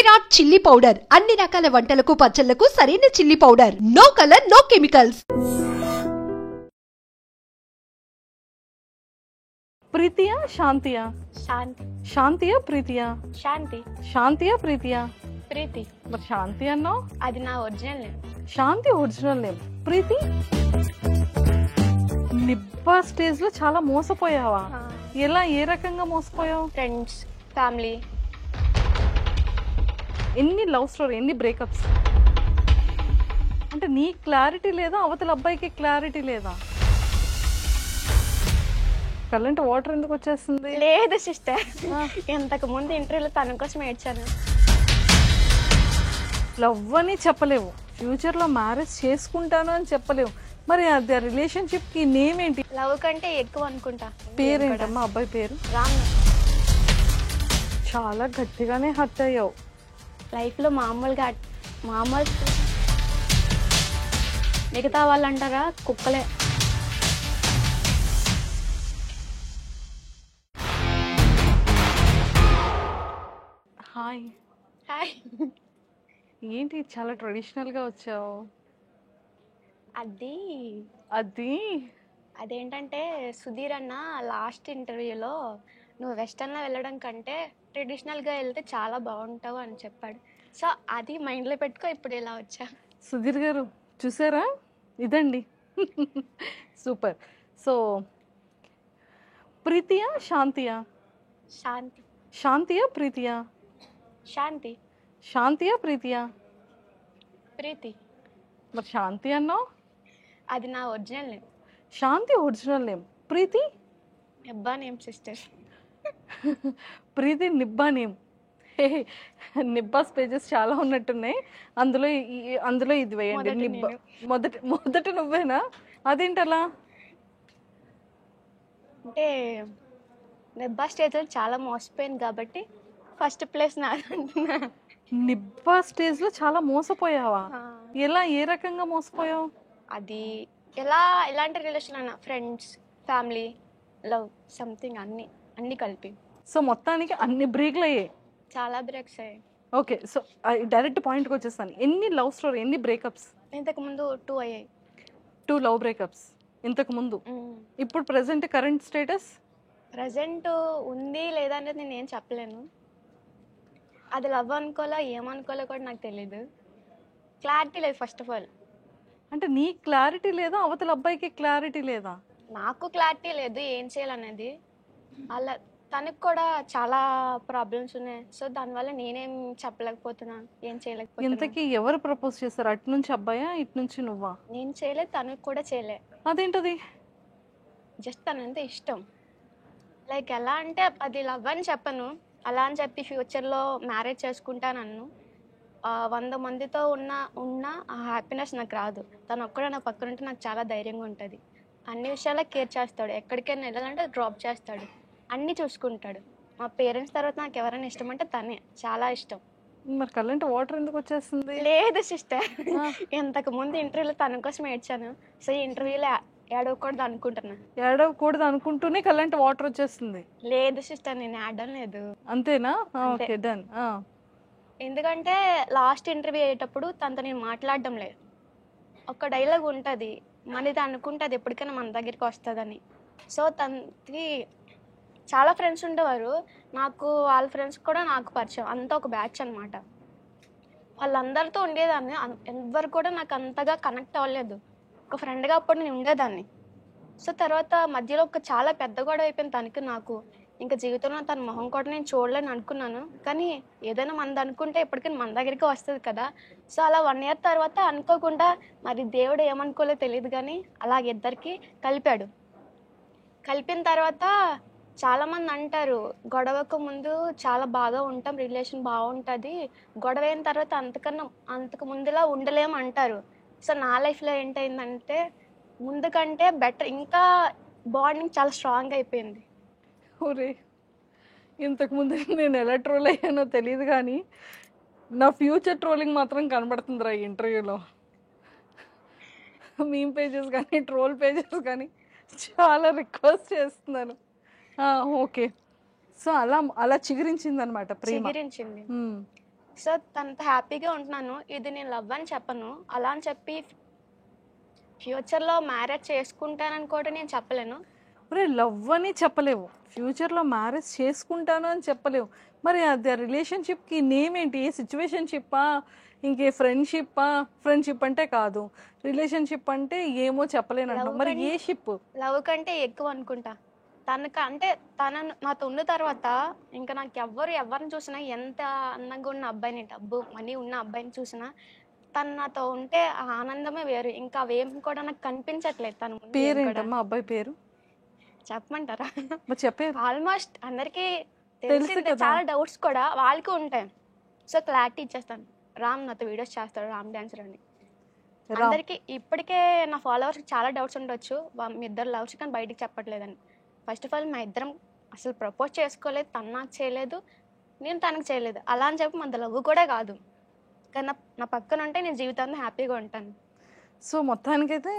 Virat chilli powder అన్ని రకాల వంటలకు పచ్చళ్లకు సరైన chilli powder. No colour, no chemicals. ప్రీతియా శాంతియా? శాంతి. శాంతియా ప్రీతియా? శాంతి. శాంతియా ప్రీతియా? ప్రీతి. మరి శాంతి అన్నావు. అది నా original name. Shanti original name. Preethi నిబ్బా స్టేజ్ లో చాలా మోసపోయావా? ఎలా, ఏ రకంగా మోసపోయావు? Friends, family. ఎన్ని లవ్ స్టోరీ, ఎన్ని బ్రేకప్స్? అంటే నీ క్లారిటీ లేదా, అవతల అబ్బాయికి క్లారిటీ లేదా? కళ్ళంటే వాటర్ ఎందుకు వచ్చేస్తుంది? లేదు సిస్టర్, ఇంతకు ముందు ఇంటర్వ్యూలో తన కోసం ఏడ్చాను. లవ్ అని చెప్పలేవు, ఫ్యూచర్ లో మ్యారేజ్ చేసుకుంటాను అని చెప్పలేవు. మరి అది రిలేషన్షిప్ కి నేమ్ ఏంటి? లవ్ కంటే ఎక్కువ అనుకుంటా. పేరేంటమ్మా అబ్బాయి పేరు? రామ్. చాలా గట్టిగానే హర్ట్ అయ్యావు. లైఫ్ లో మామూలు మిగతా వాళ్ళు అంటారా కుక్కలే. హాయ్. హాయ్. ఏంటి చాలా ట్రెడిషనల్ గా వచ్చావు? అదేంటంటే సుధీర్ అన్న లాస్ట్ ఇంటర్వ్యూలో నువ్వు వెస్టర్న్లో వెళ్ళడం కంటే ట్రెడిషనల్గా వెళ్తే చాలా బాగుంటావు అని చెప్పాడు. సో అది మైండ్లో పెట్టుకో ఇప్పుడు ఇలా వచ్చా. సుధీర్ గారు చూసారా, ఇదండి సూపర్. సో ప్రీతియా శాంతియా? శాంతి. శాంతియా ప్రీతియా? శాంతి. శాంతియా ప్రీతియా? ప్రీతి. మరి శాంతి అన్నావు. అది నా original name. Shanti original name. Preethi నిబ్బా name sister. ప్రీతి నిబ్బా నేమ్. నిబ్బాస్ పేజెస్ చాలా ఉన్నట్టున్నాయి, అందులో ఇది వేయండి. నిబ్బా మొదట నువ్వేనా? అదేంటలా? అంటే నిబ్బా స్టేజ్లో చాలా మోసపోయింది కాబట్టి ఫస్ట్ ప్లేస్ నాదంటున్నా. నిబ్బా స్టేజ్ లో చాలా మోసపోయావా? ఎలా, ఏ రకంగా మోసపోయావు? అది ఎలాంటి రిలేషన్ అన్న, ఫ్రెండ్స్, ఫ్యామిలీ, లవ్, సంథింగ్ అన్ని కలిపి. సో మొత్తానికి అన్ని బ్రేక్లు అయ్యాయి, చాలా బ్రేక్స్ అయ్యాయి. ఓకే. సో డైరెక్ట్ పాయింట్కి వచ్చేస్తాను. ఎన్ని లవ్ స్టోరీ, ఎన్ని బ్రేకప్స్? ఇంతకు ముందు 2 అయ్యాయి. 2 లవ్ బ్రేకప్స్ ఇంతకు ముందు. ఇప్పుడు ప్రెసెంట్ కరెంట్ స్టేటస్? ప్రజెంట్ ఉంది లేదా అనేది నేను ఏం చెప్పలేను. అది లవ్ అనుకోలే, ఏమనుకోలే కూడా నాకు తెలీదు. క్లారిటీ లేదు ఫస్ట్ ఆఫ్ ఆల్. అంటే నీ క్లారిటీ లేదా, అవతల అబ్బాయికి క్లారిటీ లేదా? నాకు క్లారిటీ లేదు ఏం చేయాలనేది. అలా తనకు కూడా చాలా ప్రాబ్లమ్స్ ఉన్నాయి. సో దానివల్ల నేనేం చెప్పలేకపోతున్నా, ఏం చేయలేకపోతున్నా. ఇంతకీ ఎవరు ప్రపోజ్ చేస్తారు? అటు నుంచి అబ్బాయా, ఇటు నుంచి నువ్వా? నేను చేయలేదు, తనకు కూడా చేయలే. అదేంటది? జస్ట్ తనంటే ఇష్టం. లైక్ ఎలా అంటే అది లవ్ అని చెప్పను, అలా అని చెప్పి ఫ్యూచర్లో మ్యారేజ్ చేసుకుంటానన్ను. 100 మందితో ఉన్న ఆ హ్యాపీనెస్ నాకు రాదు. తను ఒక్కడే నా పక్కన ఉంటే నాకు చాలా ధైర్యంగా ఉంటుంది. అన్ని విషయాల్లో కేర్ చేస్తాడు, ఎక్కడికైనా వెళ్ళాలంటే డ్రాప్ చేస్తాడు, అన్నీ చూసుకుంటాడు. మా పేరెంట్స్ తర్వాత నాకు ఎవరైనా ఇష్టం అంటే తనే, చాలా ఇష్టం. మరి కళ్ళంటే వాటర్ ఎందుకు వచ్చేస్తుంది? లేదు సిస్టర్, ఇంతకు ముందు ఇంటర్వ్యూలో తన కోసం ఏడ్చాను. సో ఈ ఇంటర్వ్యూలో ఏడవకూడదు అనుకుంటున్నా. ఏడవకూడదు అనుకుంటూనే కళ్ళంటే వాటర్ వచ్చేస్తుంది? లేదు సిస్టర్, నేను ఏడడం లేదు. అంతేనా? Okay, done. ఎందుకంటే లాస్ట్ ఇంటర్వ్యూ అయ్యేటప్పుడు తనతో నేను మాట్లాడడం లేదు. ఒక డైలాగ్ ఉంటుంది, మనది అనుకుంటుంది ఎప్పటికైనా మన దగ్గరికి వస్తుందని. సో తనకి చాలా ఫ్రెండ్స్ ఉండేవారు, నాకు వాళ్ళ ఫ్రెండ్స్ కూడా నాకు పరిచయం, అంతా ఒక బ్యాచ్ అనమాట. వాళ్ళందరితో ఉండేదాన్ని, ఎవరు కూడా నాకు అంతగా కనెక్ట్ అవ్వలేదు. ఒక ఫ్రెండ్గా అప్పుడు నేను ఉండేదాన్ని. సో తర్వాత మధ్యలో చాలా పెద్ద గొడవ అయిపోయింది తనకి నాకు. ఇంకా జీవితంలో తన మొహం కూడా నేను చూడలేని అనుకున్నాను. కానీ ఏదైనా మనది అనుకుంటే ఎప్పటికైనా మన దగ్గరికి వస్తుంది కదా. సో అలా 1 year తర్వాత అనుకోకుండా, మరి దేవుడు ఏమనుకోలే తెలియదు కానీ అలాగ ఇద్దరికి కలిపాడు. కలిపిన తర్వాత చాలామంది అంటారు, గొడవకు ముందు చాలా బాగా ఉంటాం, రిలేషన్ బాగుంటుంది, గొడవ అయిన తర్వాత అంతకు ముందులా ఉండలేము అంటారు. సో నా లైఫ్లో ఏంటైందంటే ముందు కంటే బెటర్, ఇంకా బాండింగ్ చాలా స్ట్రాంగ్ అయిపోయింది. ఒరే, ఇంతకుముందు నేను ఎలా ట్రోల్ అయ్యానో తెలియదు కానీ నా ఫ్యూచర్ ట్రోలింగ్ మాత్రం కనబడుతుందిరా ఈ ఇంటర్వ్యూలో. మీమ్ పేజెస్ కానీ, ట్రోల్ పేజెస్ కానీ చాలా రిక్వెస్ట్ చేస్తున్నాను. ఓకే. సో అలా చిగురించింది అనమాట ప్రేమ. చిగురించింది. సో తనతో హ్యాపీగా ఉంటున్నాను. ఇది నేను లవ్ అని చెప్పను. అలా అని చెప్పి ఫ్యూచర్లో మ్యారేజ్ చేసుకుంటానని కూడా నేను చెప్పలేను. మరి లవ్ అని చెప్పలేవు, ఫ్యూచర్లో మ్యారేజ్ చేసుకుంటాను అని చెప్పలేవు. మరి అది రిలేషన్షిప్కి నేమ్ ఏంటి? ఏ సిచ్యువేషన్షిప్పా, ఇంకే ఫ్రెండ్షిప్ అంటే కాదు, రిలేషన్షిప్ అంటే ఏమో చెప్పలేను అంటావు. మరి ఏ షిప్? లవ్ కంటే ఎక్కువ అనుకుంటా. తనకు అంటే తన నాతో ఉన్న తర్వాత ఇంకా నాకు ఎవరిని చూసినా, ఎంత అందంగా ఉన్న అబ్బాయిని, డబ్బు మనీ ఉన్న అబ్బాయిని చూసినా తను నాతో ఉంటే ఆ ఆనందమే వేరు. ఇంకా అవేం కూడా నాకు కనిపించట్లేదు. తను ముందు ఏం కూడా. పేరేంటమ్మా అబ్బాయి పేరు? చెప్పమంటారా? మరి చెప్పే ఆల్మోస్ట్ అందరికీ తెలుసు తెలిసిందే. కదా. చాలా డౌట్స్ కూడా వాళ్ళకి ఉంటాయి. సో క్లారిటీ ఇచ్చేస్తాను. రామ్ నాతో వీడియోస్ చేస్తాడు, రామ్ డాన్సర్ అని. రామ్. అందరికి ఇప్పటికే నా ఫాలోవర్స్ చాలా డౌట్స్ ఉండొచ్చు, మీ ఇద్దరు లవ్స్ కానీ బయటికి చెప్పట్లేదని. ఫస్ట్ ఆఫ్ ఆల్ మా ఇద్దరం అసలు ప్రపోజ్ చేసుకోలేదు. తను నాకు చేయలేదు, నేను తనకు చేయలేదు. అలా అని చెప్పి మన లవ్ కూడా కాదు. కానీ నా పక్కన ఉంటే నేను జీవితాంతం హ్యాపీగా ఉంటాను. సో మొత్తానికైతే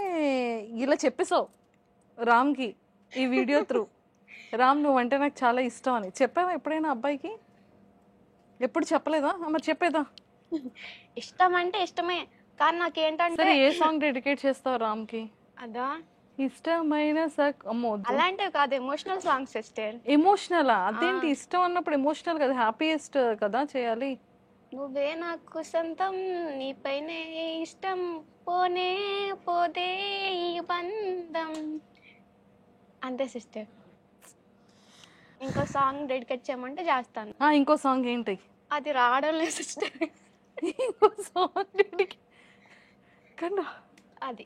ఇలా చెప్పేసావు రామ్కి ఈ వీడియో త్రూ. రామ్ నువ్వంటే నాకు చాలా ఇష్టం అని చెప్పావా ఎప్పుడైనా అబ్బాయికి? ఎప్పుడు చెప్పలేదా? మరి చెప్పేదా? ఇష్టం అంటే ఇష్టమే, కానీ నాకేంటంటే సరే, ఏ సాంగ్ డెడికేట్ చేస్తావు రామ్కి? అదా ఇష్టమైన అమ్మో, అలాంటివి కాదు, ఎమోషనల్ సాంగ్స్ సిస్టర్. ఎమోషనలా? అదేంటి ఇష్టం అన్నప్పుడు ఎమోషనల్ కదా, హ్యాపీయెస్ట్ కదా చేయాలి. నువ్వే నాకు సొంతం, నీపైనే ఇష్టం, పోనే పోదే ఈ బంధం. అంతే సిస్టర్. ఇంకో సాంగ్ డెడికేట్ చేయమంటే చేస్తాను. ఇంకో సాంగ్ ఏంటి? అది రావడం లేదు సిస్టర్. ఇంకో సాంగ్ డెడికేట్ కన్నా అది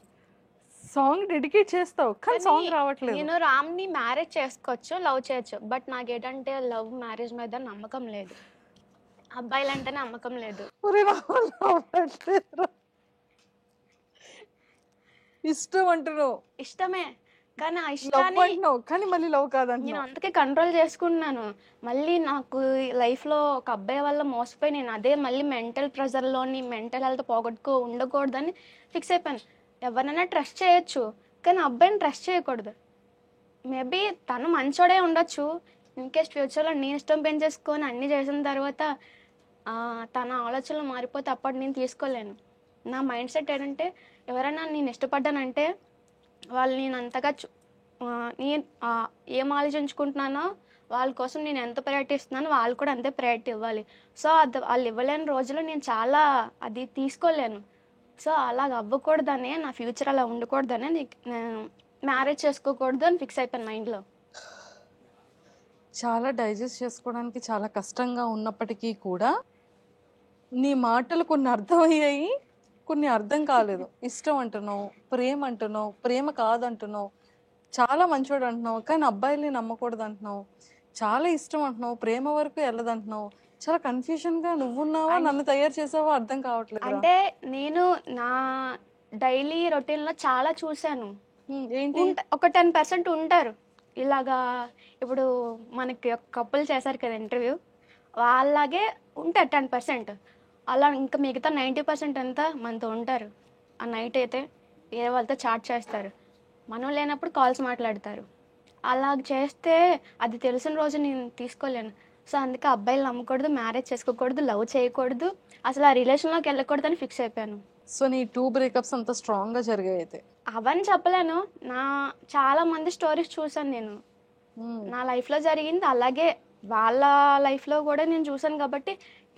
సాంగ్ డెడికేట్ చేస్తావు కానీ సాంగ్ రావట్లేదు. నేను రామ్ని మ్యారేజ్ చేసుకోవచ్చు, లవ్ చేయొచ్చు. బట్ నాకేంటంటే లవ్ మ్యారేజ్ మీద నమ్మకం లేదు, అబ్బాయిలంటేనే నమ్మకం లేదు. ఇష్టం అంటున్నావు, ఇష్టమే కానీ ఆ ఇష్టాన్ని కానీ మళ్ళీ లవ్ కాదంట. నేను అందుకే కంట్రోల్ చేసుకుంటున్నాను. మళ్ళీ నాకు లైఫ్లో ఒక అబ్బాయి వల్ల మోసపోయి నేను అదే మళ్ళీ మెంటల్ ప్రెషర్లోని మెంటల్ హెల్త్ పోగొట్టుకో ఉండకూడదని ఫిక్స్ అయిపోయాను. ఎవరినైనా ట్రస్ట్ చేయొచ్చు, కానీ అబ్బాయిని ట్రస్ట్ చేయకూడదు. మేబీ తను మంచోడే ఉండొచ్చు. ఇన్కేస్ ఫ్యూచర్లో నేను ఇష్టం పెంచేసుకొని అన్నీ చేసిన తర్వాత తన ఆలోచనలు మారిపోతే అప్పటి నేను తీసుకోలేను. నా మైండ్ సెట్ ఏంటంటే ఎవరైనా నేను ఇష్టపడ్డానంటే వాళ్ళు నేను అంతగా నేను ఏం ఆలోచించుకుంటున్నానో వాళ్ళ కోసం నేను ఎంత ప్రయారిటీ ఇస్తున్నానో వాళ్ళు కూడా అంతే ప్రయారిటీ ఇవ్వాలి. సో అది వాళ్ళు ఇవ్వలేని రోజులు నేను చాలా అది తీసుకోలేను. సో అలాగ అవ్వకూడదనే, నా ఫ్యూచర్ అలా ఉండకూడదనే నేను మ్యారేజ్ చేసుకోకూడదు అని ఫిక్స్ అయిపోయాను మైండ్లో. చాలా డైజెస్ట్ చేసుకోవడానికి చాలా కష్టంగా ఉన్నప్పటికీ కూడా నీ మాటలు కొన్ని అర్థమయ్యాయి, కొన్ని అర్థం కాలేదు. ఇష్టం అంటున్నావు, ప్రేమ అంటున్నావు, ప్రేమ కాదంటున్నావు, చాలా మంచోడు అంటున్నావు, కానీ అబ్బాయిల్ని నమ్మకూడదు అంటున్నావు, చాలా ఇష్టం అంటున్నావు, ప్రేమ వరకు వెళ్ళదంటున్నావు. చాలా కన్ఫ్యూజన్గా నువ్వున్నావా, నన్ను తయారు చేసావా అర్థం కావట్లేదు. అంటే నేను నా డైలీ రొటీన్లో చాలా చూశాను. ఏంటి? ఒక 10% ఉంటారు ఇలాగా. ఇప్పుడు మనకి కపుల్ చేశారు కదా ఇంటర్వ్యూ, వాళ్ళలాగే ఉంటారు 10%. అలా ఇంకా మిగతా 90% అంతా మనతో ఉంటారు. ఆ నైట్ అయితే వేరే వాళ్ళతో చాట్ చేస్తారు, మనం లేనప్పుడు కాల్స్ మాట్లాడతారు. అలా చేస్తే అది తెలిసిన రోజు నేను తీసుకోలేను. సో అందుకే అబ్బాయిలు నమ్మకూడదు, మ్యారేజ్ చేసుకోకూడదు, లవ్ చేయకూడదు, అసలు ఆ రిలేషన్లోకి వెళ్ళకూడదు అని ఫిక్స్ అయిపోయాను. సో నీ 2 బ్రేకప్స్ అంత స్ట్రాంగ్గా జరిగాయి అయితే? అవన్నీ చెప్పలేను. చాలా మంది స్టోరీస్ చూసాను నేను. నా లైఫ్లో జరిగింది అలాగే వాళ్ళ లైఫ్లో కూడా నేను చూసాను కాబట్టి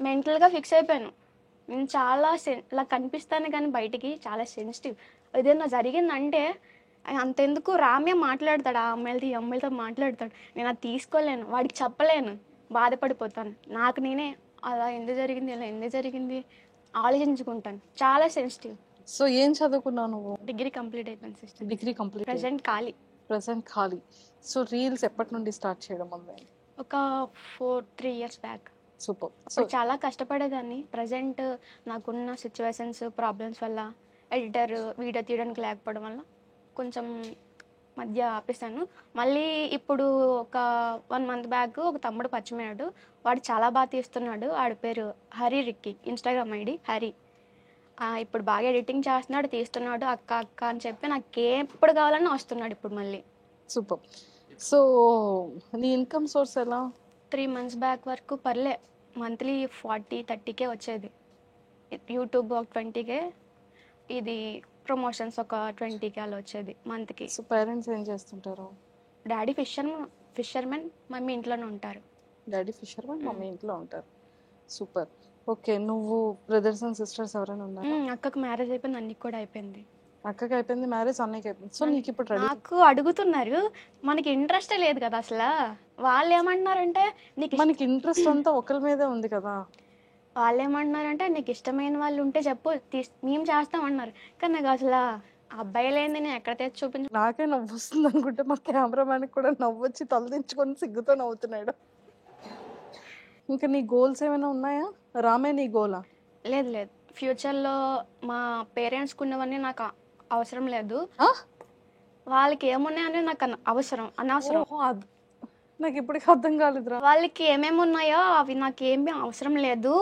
మెంటల్గా ఫిక్స్ అయిపోయాను. నేను చాలా ఇలా కనిపిస్తాను కానీ బయటికి చాలా సెన్సిటివ్. ఏదైనా జరిగిందంటే అంతెందుకు రామ్య మాట్లాడతాడు, ఆ అమ్మాయిలతో ఈ అమ్మాయిలతో మాట్లాడతాడు. నేను అది తీసుకోలేను, వాడికి చెప్పలేను, బాధపడిపోతాను. నాకు నేనే అలా ఎందుకు జరిగింది, ఇలా ఎందుకు జరిగింది ఆలోచించుకుంటాను. చాలా సెన్సిటివ్. సో ఏం చదువుకున్నావు నువ్వు? డిగ్రీ కంప్లీట్ అయిపోయింది సిస్టర్. Degree complete. ప్రెసెంట్ ఖాళీ. సో రీల్స్ ఎప్పటి నుండి స్టార్ట్ చేయడం వల్ల? ఒక 3 years బ్యాక్. సూపర్. సో చాలా కష్టపడేదాన్ని. ప్రజెంట్ నాకున్న సిచ్యువేషన్స్ ప్రాబ్లమ్స్ వల్ల ఎడిటర్ వీడియో తీయడానికి లేకపోవడం వల్ల కొంచెం మధ్య ఆపేసాను. మళ్ళీ ఇప్పుడు ఒక 1 month బ్యాక్ ఒక తమ్ముడు పరిచయమయ్యాడు. వాడు చాలా బాగా తీస్తున్నాడు. వాడి పేరు Hari Ricky, Instagram ID Hari. ఇప్పుడు బాగా ఎడిటింగ్ చేస్తున్నాడు, తీస్తున్నాడు. అక్క అక్క అని చెప్పి నాకు ఎప్పుడు కావాలన్నా వస్తున్నాడు ఇప్పుడు మళ్ళీ. సూపర్. సో నీ ఇన్కమ్ సోర్స్ ఎలా? 3 months బ్యాక్ వరకు పర్లే, మంత్లీ 40-30K వచ్చేది. యూట్యూబ్ ఒక 20K, ఇది ప్రమోషన్స్ ఒక 20K అలా వచ్చేది మంత్కి. సో పేరెంట్స్ ఏం చేస్తుంటారు? డాడీ ఫిషర్మెన్, మమ్మీ ఇంట్లోనే ఉంటారు. డాడీ ఫిషర్మెన్, మమ్మీ ఇంట్లో ఉంటారు. సూపర్. ఓకే, నువ్వు బ్రదర్స్ అండ్ సిస్టర్స్ ఎవరైనా ఉన్నారా? అక్కకు మ్యారేజ్ అయిపోయింది, అన్నికి కూడా అయిపోయింది. అక్కకి అయిపోయింది మ్యారేజ్, అన్నయ్యకి అయిపోయింది. సో నీకు ఇప్పుడు రెడీ. నాకు అడుగుతున్నారు, మనకి ఇంట్రెస్టే లేదు కదా అసలు. వాళ్ళు ఏమంటున్నారంటే మనకి ఇంట్రెస్ట్ అంతా ఒకరి మీదే ఉంది కదా. వాళ్ళు ఏమంటున్నారంటే నీకు ఇష్టమైన వాళ్ళు ఉంటే చెప్పు, మేము చేస్తామన్నారు. కానీ నాకు అసలు అబ్బాయి లేని నేను ఎక్కడ తెచ్చి చూపించు. నాకే నవ్వు వస్తుంది అనుకుంటే మా కెమెరామ్యాన్ కూడా నవ్వు వచ్చి తలదించుకొని సిగ్గుతో నవ్వుతున్నాడు. ఇంకా నీ గోల్స్ ఏమైనా ఉన్నాయా? రామే నీ గోలా? లేదు లేదు, ఫ్యూచర్లో మా పేరెంట్స్కి ఉన్నవన్నీ నాకు అవసరం లేదు. వాళ్ళకి ఏమున్నాయని నాకు అనవసరం. నాకు ఇప్పటికి అర్థం కాలేదురా. వాళ్ళకి ఏమేమి ఉన్నాయో అవి నాకు ఏమీ అవసరం లేదు.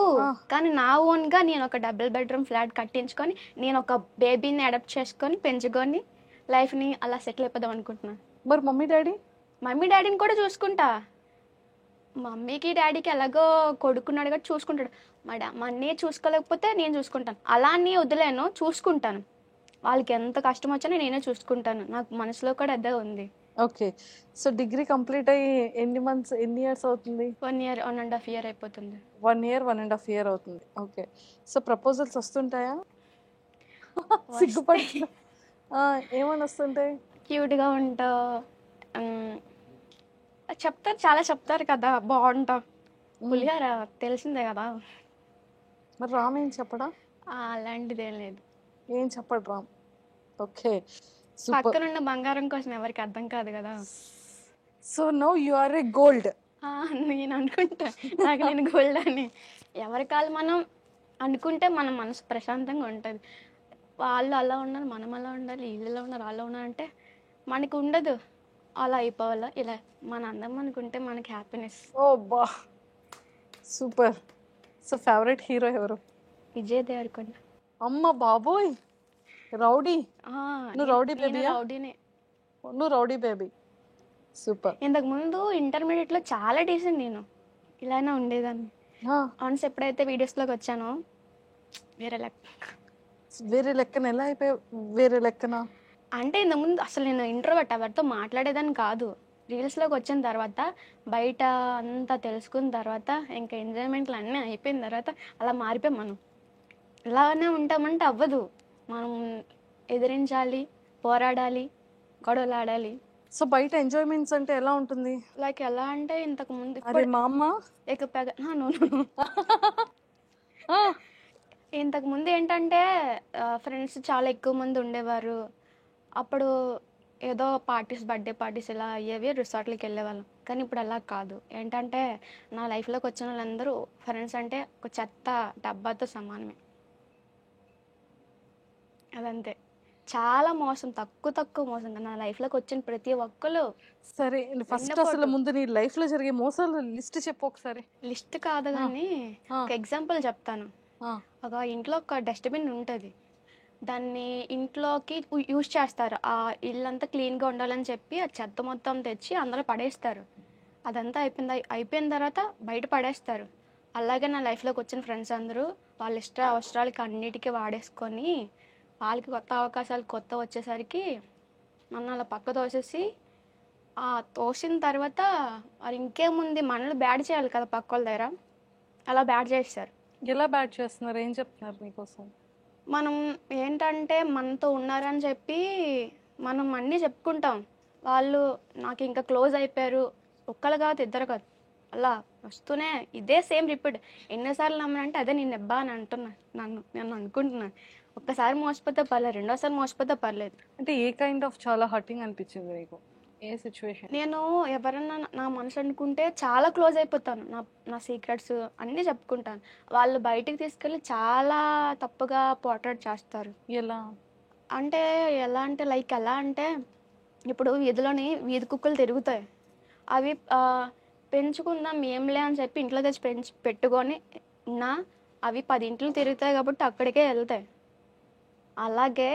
కానీ నా ఓన్గా నేను ఒక డబుల్ బెడ్రూమ్ ఫ్లాట్ కట్టించుకొని, నేను ఒక బేబీని అడాప్ట్ చేసుకొని పెంచుకొని లైఫ్ని అలా సెటిల్ అయిపోదాం అనుకుంటున్నాను. మరి మమ్మీ డాడీని కూడా చూసుకుంటా. మమ్మీకి డాడీకి ఎలాగో కొడుకున్నాడు కాబట్టి చూసుకుంటాడు. మా అన్నయ్య చూసుకోలేకపోతే నేను చూసుకుంటాను. అలా అని వదిలేను, చూసుకుంటాను. వాళ్ళకి ఎంత కష్టం వచ్చినా నేనే చూసుకుంటాను. నాకు మనసులో కూడా అదే ఉంది. ఓకే, సో డిగ్రీ కంప్లీట్ అయ్యి ఎన్ని ఇయర్స్ అవుతుంది? 1 year 1.5 year అయిపోతుంది. 1 year 1.5 year అవుతుంది. ఓకే, సో ప్రపోజల్స్ వస్తుంటాయా? సిగ్గుపడుతున్నా. ఏమని వస్తుంటాయి? క్యూట్గా ఉంటా చెప్తారు, చాలా చెప్తారు కదా, బాగుంటా, పులిహార తెలిసిందే కదా. మరి రామ్ ఏం చెప్పడా? అలాంటిదేం లేదు, ఏం చెప్పడు రామ్. ఓకే, పక్కనున్న బంగారం కోసం ఎవరికి అర్థం కాదు కదా. So now you are a gold. నేను అనుకుంటా నాకు నేను గోల్డ్ అని. ఎవరి కాలు మనం అనుకుంటే మన మనసు ప్రశాంతంగా ఉంటుంది. వాళ్ళు అలా ఉన్నారు, మనం అలా ఉండాలి, వీళ్ళు ఎలా ఉన్నారు, అలా ఉన్నారంటే మనకు ఉండదు. అలా అయిపోవాలా, ఇలా మన అందం అనుకుంటే మనకి హ్యాపీనెస్. ఓ బా, సూపర్. సో ఫేవరెట్ హీరో ఎవరు? విజయ్ దేవరకొండ. అమ్మ బాబోయ్, రౌడీ. నువ్వు రౌడీ బేబీ? రౌడీనే. నువ్వు రౌడీ బేబీ. సూపర్. ఇంతకు ముందు ఇంటర్మీడియట్లో చాలా డీసెంట్, నేను ఇలానే ఉండేదాన్ని. ఆన్స్ ఎప్పుడైతే వీడియోస్లోకి వచ్చానో వేరే లెక్కన ఎలా అయిపోయావు? వేరే లెక్కన అంటే ఇంతకుముందు అసలు నేను ఇంట్రోవర్ట్, ఎవరితో మాట్లాడేదాన్ని కాదు. రీల్స్లోకి వచ్చిన తర్వాత, బయట అంతా తెలుసుకున్న తర్వాత, ఇంకా ఎంజాయ్మెంట్లు అన్నీ అయిపోయిన తర్వాత అలా మారిపోయాం. మనం ఇలానే ఉంటామంటే అవ్వదు. మనం ఎదిరించాలి, పోరాడాలి, గొడవలు ఆడాలి. సో బయట ఎంజాయ్మెంట్స్ అంటే ఎలా ఉంటుంది? లైక్ ఎలా అంటే ఇంతకు ముందు మా అమ్మ ఇంతకు ముందు ఏంటంటే ఫ్రెండ్స్ చాలా ఎక్కువ మంది ఉండేవారు. అప్పుడు ఏదో బర్త్డే పార్టీస్ ఇలా అయ్యేవి, రిసార్ట్లకి వెళ్ళేవాళ్ళం. కానీ ఇప్పుడు అలా కాదు. ఏంటంటే నా లైఫ్లోకి వచ్చిన వాళ్ళందరూ ఫ్రెండ్స్ అంటే ఒక చెత్త డబ్బాతో సమానమే. అదంతే, చాలా మోసం, తక్కువ మోసం. నా లైఫ్లోకి వచ్చిన ప్రతి ఒక్కరు. సరే, ఫస్ట్ అసలు ముందు నీ లైఫ్లో జరిగే మోసాలు లిస్ట్ చెప్పు ఒకసారి. లిస్ట్ కాదు కానీ ఒక ఎగ్జాంపుల్ చెప్తాను. ఒక ఇంట్లో ఒక డస్ట్బిన్ ఉంటుంది, దాన్ని ఇంట్లోకి యూజ్ చేస్తారు. ఆ ఇల్లంతా క్లీన్గా ఉండాలని చెప్పి ఆ చెత్త మొత్తం తెచ్చి అందులో పడేస్తారు. అదంతా అయిపోయిన తర్వాత బయట పడేస్తారు. అలాగే నా లైఫ్లోకి వచ్చిన ఫ్రెండ్స్ అందరూ వాళ్ళ ఇష్ట అవసరాలకి అన్నిటికీ వాడేసుకొని, వాళ్ళకి కొత్త అవకాశాలు కొత్త వచ్చేసరికి నన్ను అలా పక్క తోసేసి, ఆ తోసిన తర్వాత మరి ఇంకేముంది, మనల్ని బ్యాడ్ చేయాలి కదా పక్క వాళ్ళ దగ్గర, అలా బ్యాడ్ చేస్తారు. ఎలా బ్యాడ్ చేస్తున్నారు? ఏం చెప్తున్నారు నీకోసం? మనం ఏంటంటే మనతో ఉన్నారని చెప్పి మనం అన్నీ చెప్పుకుంటాం. వాళ్ళు నాకు ఇంకా క్లోజ్ అయిపోయారు, ఒక్కరు కాదు ఇద్దరు కాదు, అలా వస్తూనే ఇదే సేమ్ రిపీట్. ఎన్నిసార్లు నమ్మనంటే అదే నేను నెబ్బా అని నన్ను అనుకుంటున్నాను. ఒక్కసారి మోసపోతే పర్లేదు, రెండోసారి మోసపోతే పర్లేదు. అంటే ఏ కైండ్ ఆఫ్ చాలా హర్టింగ్ అనిపించింది నీకు? ఏ సిచ్యువేషన్? నేను ఎవరన్నా నా మనసు అనుకుంటే చాలా క్లోజ్ అయిపోతాను. నా సీక్రెట్స్ అన్నీ చెప్పుకుంటాను. వాళ్ళు బయటికి తీసుకెళ్ళి చాలా తప్పుగా పోర్ట్రేట్ చేస్తారు. ఎలా అంటే లైక్ ఎలా అంటే, ఇప్పుడు వీధిలోని వీధి కుక్కలు తిరుగుతాయి. అవి పెంచుకుందాం ఏంలే అని చెప్పి ఇంట్లో తెచ్చి పెట్టుకొని అవి 10 ఇంట్లు తిరుగుతాయి కాబట్టి అక్కడికే వెళ్తాయి. అలాగే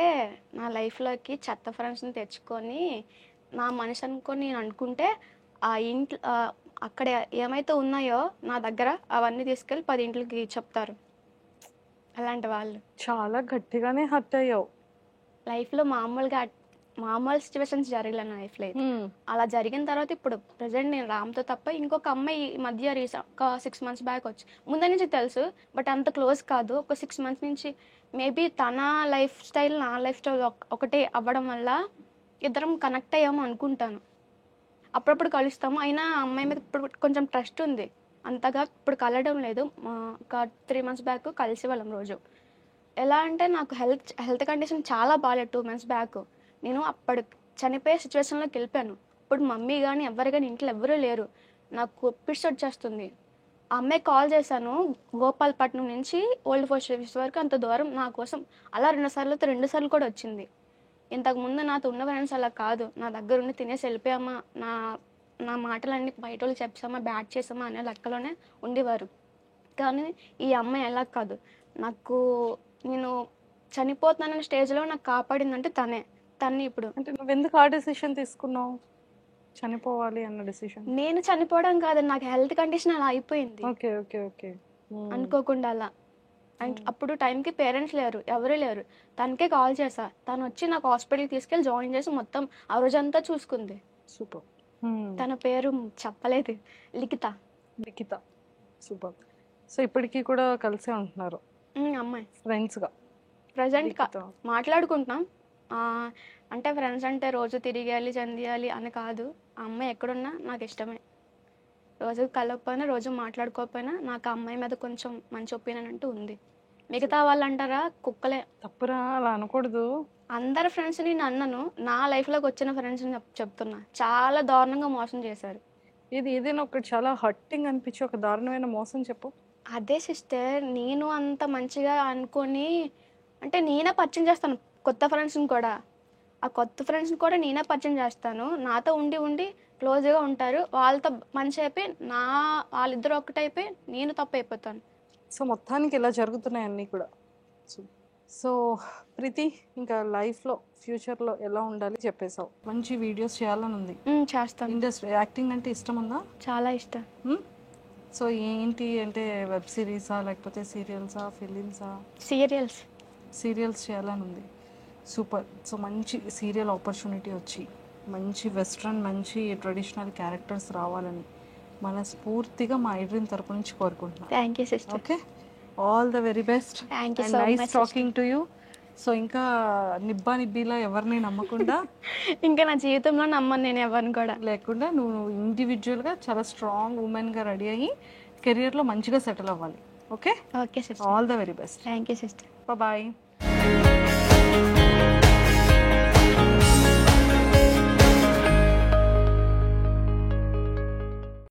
నా లైఫ్లోకి చెత్త ఫ్రెండ్స్ని తెచ్చుకొని నా మనిషి అనుకొని నేను అనుకుంటే, ఆ ఇంట్లో అక్కడ ఏమైతే ఉన్నాయో నా దగ్గర అవన్నీ తీసుకెళ్ళి 10 ఇంట్లకి చెప్తారు. అలాంటి వాళ్ళు చాలా గట్టిగానే హర్ట్ అయ్యావు. లైఫ్లో మామూలు సిచ్యువేషన్స్ జరగలే నా లైఫ్లో అయితే. అలా జరిగిన తర్వాత ఇప్పుడు ప్రజెంట్ నేను రామ్తో తప్ప ఇంకొక అమ్మాయి ఈ మధ్య ఒక 6 months బ్యాక్ వచ్చి ముందు నుంచి తెలుసు, బట్ అంత క్లోజ్ కాదు. ఒక 6 months నుంచి మేబీ తన లైఫ్ స్టైల్ నా లైఫ్ స్టైల్ ఒకటే అవ్వడం వల్ల ఇద్దరం కనెక్ట్ అయ్యాము అనుకుంటాను. అప్పుడప్పుడు కలుస్తాము, అయినా ఆ అమ్మాయి మీద ఇప్పుడు కొంచెం ట్రస్ట్ ఉంది, అంతగా ఇప్పుడు కలవడం లేదు. ఒక 3 months బ్యాక్ కలిసి వాళ్ళం రోజు. ఎలా అంటే నాకు హెల్త్ కండిషన్ చాలా బాగాలేదు 2 months బ్యాక్. నేను అప్పుడు చనిపోయే సిచ్యువేషన్లోకి వెళ్ళిపోయాను. ఇప్పుడు మమ్మీ కానీ ఎవరు కానీ ఇంట్లో ఎవరూ లేరు, నాకు పిట్స్ వచ్చేస్తుంది. ఆ అమ్మాయి కాల్ చేశాను, గోపాలపట్నం నుంచి ఓల్డ్ పోస్ట్ ఆఫీస్ వరకు అంత దూరం నా కోసం. అలా 2 సార్లు కూడా వచ్చింది. ఇంతకుముందు నాతో ఉన్న ఫ్రెండ్స్ అలా కాదు, నా దగ్గర ఉండి తినేసి వెళ్ళిపోయామా, నా మాటలన్నీ బయట వాళ్ళు చెప్పామా, బ్యాట్ చేసామా అనే లెక్కలోనే ఉండేవారు. కానీ ఈ అమ్మాయి ఎలా కాదు, నేను చనిపోతున్నానన్న స్టేజ్లో నాకు కాపాడిందంటే తన్ని ఇప్పుడు. అంటే నువ్వు ఎందుకు ఆ డెసిషన్ తీసుకున్నావు, చనిపోవాలి అన్న డెసిషన్? నేను చనిపోవడం కాదు, నాకు హెల్త్ కండిషన్ అలా అయిపోయింది. Okay okay okay. అనుకోకుండా అలా. అండ్ అప్పుడు టైంకి పేరెంట్స్ లేరు, ఎవరు లేరు. తనకే కాల్ చేసా, తను వచ్చి నాకు హాస్పిటల్కి తీసుకెళ్ళి జాయిన్ చేసి మొత్తం ఆ రోజంతా చూసుకుంది. సూపర్. తన పేరు చెప్పలేదు, లిఖిత. సూపర్. సో ఇప్పటికీ కూడా కలిసే ఉంటున్నారు అమ్మాయి ఫ్రెండ్స్గా? ప్రజెంట్ మాట్లాడుకుంటున్నాం. అంటే ఫ్రెండ్స్ అంటే రోజు తిరిగేయాలి చెందియాలి అని కాదు. ఆ అమ్మాయి ఎక్కడున్నా నాకు ఇష్టమే. రోజు కలవకపోయినా రోజు మాట్లాడుకోకపోయినా నాకు ఆ అమ్మాయి మీద కొంచెం మంచి ఒపీనియన్ అంటూ ఉంది. మిగతా వాళ్ళు అంటారా కుక్కలే. తప్పురా, అలా అనకూడదు. అందరి ఫ్రెండ్స్ని నేను అన్నను, నా లైఫ్లోకి వచ్చిన ఫ్రెండ్స్ని చెప్తున్నా, చాలా దారుణంగా మోసం చేశారు. ఇది ఏదైనా ఒకటి చాలా హర్టింగ్ అనిపించి ఒక దారుణమైన మోసం చెప్పు. అదే సిస్టర్, నేను అంత మంచిగా అనుకొని అంటే నేనే పరిచయం చేస్తాను కొత్త ఫ్రెండ్స్ని కూడా. ఆ కొత్త ఫ్రెండ్స్ని కూడా నేనే పరిచయం చేస్తాను. నాతో ఉండి క్లోజ్గా ఉంటారు. వాళ్ళతో మంచి అయిపోయి వాళ్ళిద్దరు ఒకటైపోయి నేను తప్పు అయిపోతాను. సో మొత్తానికి ఇలా జరుగుతున్నాయి అన్నీ కూడా. సో ప్రీతి, ఇంకా లైఫ్లో ఫ్యూచర్లో ఎలా ఉండాలి చెప్పేసావు. మంచి వీడియోస్ చేయాలని ఉంది. చేస్తాను. ఇండస్ట్రీ యాక్టింగ్ అంటే ఇష్టం ఉందా? చాలా ఇష్టం. సో ఏంటి అంటే వెబ్ సిరీసా లేకపోతే సీరియల్సా, ఫిలిమ్సా? సీరియల్స్ చేయాలని ఉంది. సూపర్. సో మంచి సీరియల్ ఆపర్చునిటీ వచ్చి మంచి వెస్ట్రన్ మంచి ట్రెడిషనల్ క్యారెక్టర్స్ రావాలని మనస్ఫూర్తిగా మా ఐడ్రీమ్ తరపు నుంచి కోరుకుంటున్నాను. Thank you sister. Okay, all the very best. Thank you so much. Nice talking to you. So ఇంకా నిబ్బీలా ఎవరిని నమ్మకుండా ఇంకా నా జీవితంలో నమ్మను నేను ఎవరిని కూడా లేకుండా నువ్వు ఇండివిజువల్గా చాలా స్ట్రాంగ్ ఉమెన్గా రెడీ అయ్యి కెరియర్లో మంచిగా సెటిల్ అవ్వాలి. Okay okay sister. All the very best. Thank you sister. Bye.